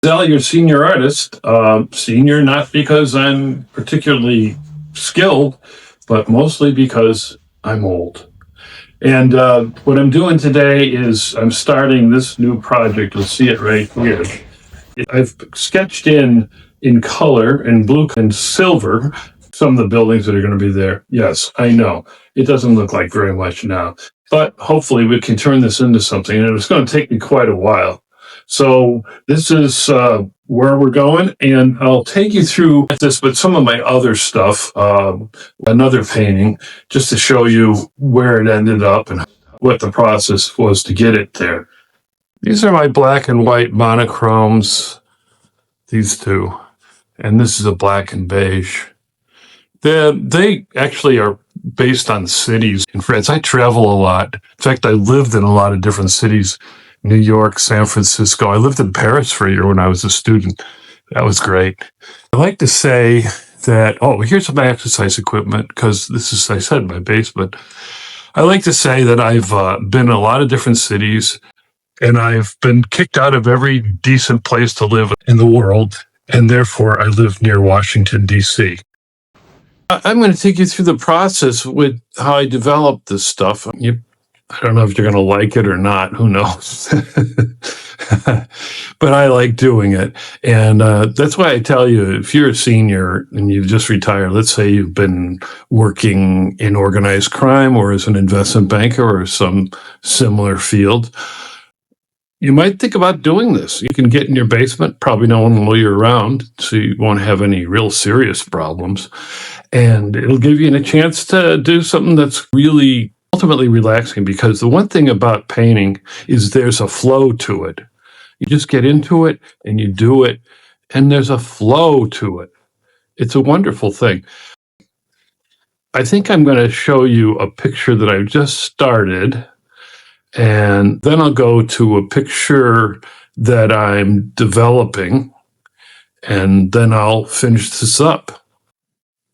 Zell, your senior artist. Senior not because I'm particularly skilled, but mostly because I'm old. And what I'm doing today is I'm starting this new project. You'll see it right here. I've sketched in color and blue and silver some of the buildings that are going to be there. Yes, I know. It doesn't look like very much now, but hopefully we can turn this into something. And it's going to take me quite a while. So this is where we're going, and I'll take you through this, but some of my other stuff, another painting, just to show you where it ended up and what the process was to get it there. These are my black and white monochromes, these two, and this is a black and beige. They actually are based on cities in France. I travel a lot. In fact, I lived in a lot of different cities. New York, San Francisco. I lived in Paris for a year when I was a student. That was great. I like to say that, here's my exercise equipment, because this is, I said, my basement. I like to say that I've been in a lot of different cities, and I've been kicked out of every decent place to live in the world, and therefore I live near Washington, D.C. I'm going to take you through the process with how I developed this stuff. I don't know if you're going to like it or not. Who knows? But I like doing it. And that's why I tell you, if you're a senior and you've just retired, let's say you've been working in organized crime or as an investment banker or some similar field, you might think about doing this. You can get in your basement. Probably no one will know you're around, so you won't have any real serious problems. And it'll give you a chance to do something that's really ultimately relaxing, because the one thing about painting is there's a flow to it. You just get into it and you do it, and there's a flow to it. It's a wonderful thing. I think I'm going to show you a picture that I've just started, and then I'll go to a picture that I'm developing, and then I'll finish this up.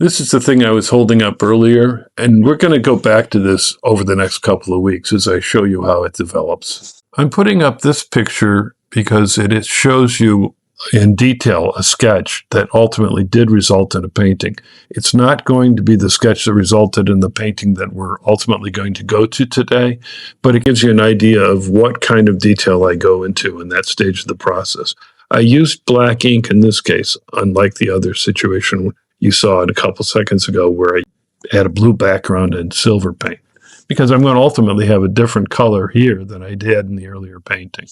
This is the thing I was holding up earlier, and we're going to go back to this over the next couple of weeks as I show you how it develops. I'm putting up this picture because it shows you in detail a sketch that ultimately did result in a painting. It's not going to be the sketch that resulted in the painting that we're ultimately going to go to today, but it gives you an idea of what kind of detail I go into in that stage of the process. I used black ink in this case, unlike the other situation you saw it a couple seconds ago where I had a blue background and silver paint, because I'm going to ultimately have a different color here than I did in the earlier painting.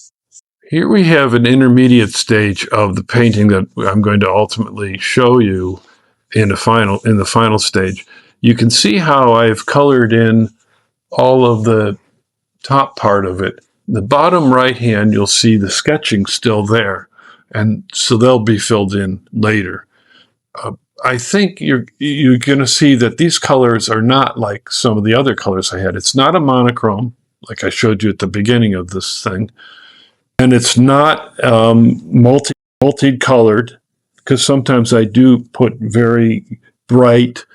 Here we have an intermediate stage of the painting that I'm going to ultimately show you in the final stage. You can see how I've colored in all of the top part of it. The bottom right hand, you'll see the sketching still there, and so they'll be filled in later. I think you're going to see that these colors are not like some of the other colors I had. It's not a monochrome, like I showed you at the beginning of this thing. And it's not multicolored, because sometimes I do put very bright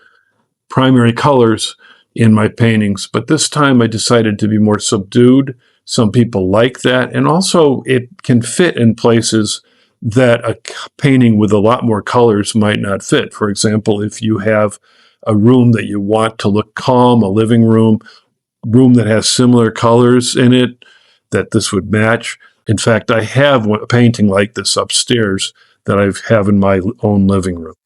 primary colors in my paintings. But this time I decided to be more subdued. Some people like that. And also it can fit in places that a painting with a lot more colors might not fit. For example, if you have a room that you want to look calm, a living room that has similar colors in it, that this would match. In fact, I have a painting like this upstairs that I have in my own living room.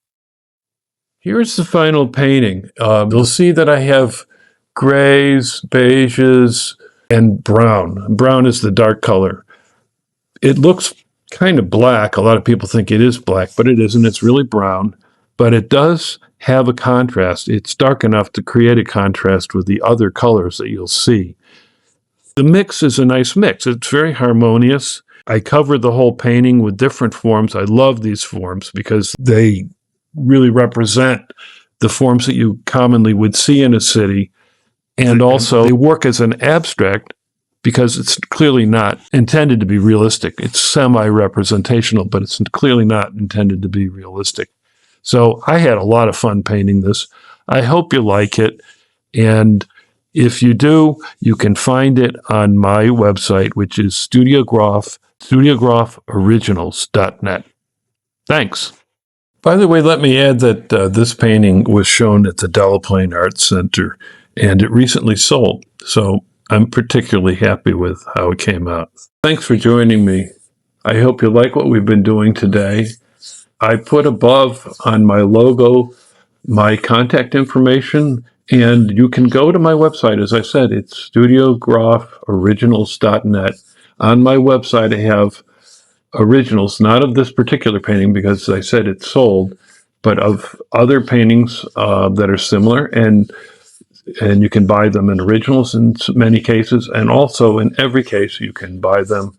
Here's the final painting. You'll see that I have grays, beiges, and brown. Brown is the dark color. It looks kind of black. A lot of people think it is black, but it isn't. It's really brown, but it does have a contrast. It's dark enough to create a contrast with the other colors that you'll see. The mix is a nice mix. It's very harmonious. I covered the whole painting with different forms. I love these forms because they really represent the forms that you commonly would see in a city, and also they work as an abstract, because it's clearly not intended to be realistic. It's semi-representational, but it's clearly not intended to be realistic. So I had a lot of fun painting this. I hope you like it. And if you do, you can find it on my website, which is studiogroff.com. studiograph originals.net. Thanks. By the way, let me add that this painting was shown at the Delaplane Arts Center, and it recently sold. So I'm particularly happy with how it came out. Thanks for joining me. I hope you like what we've been doing today. I put above on my logo my contact information, and you can go to my website. As I said, it's studiograph originals.net. On my website, I have originals, not of this particular painting because I said it's sold, but of other paintings that are similar, and you can buy them in originals in many cases, and also in every case you can buy them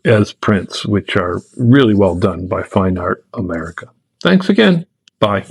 as prints, which are really well done by Fine Art America. Thanks again. Bye.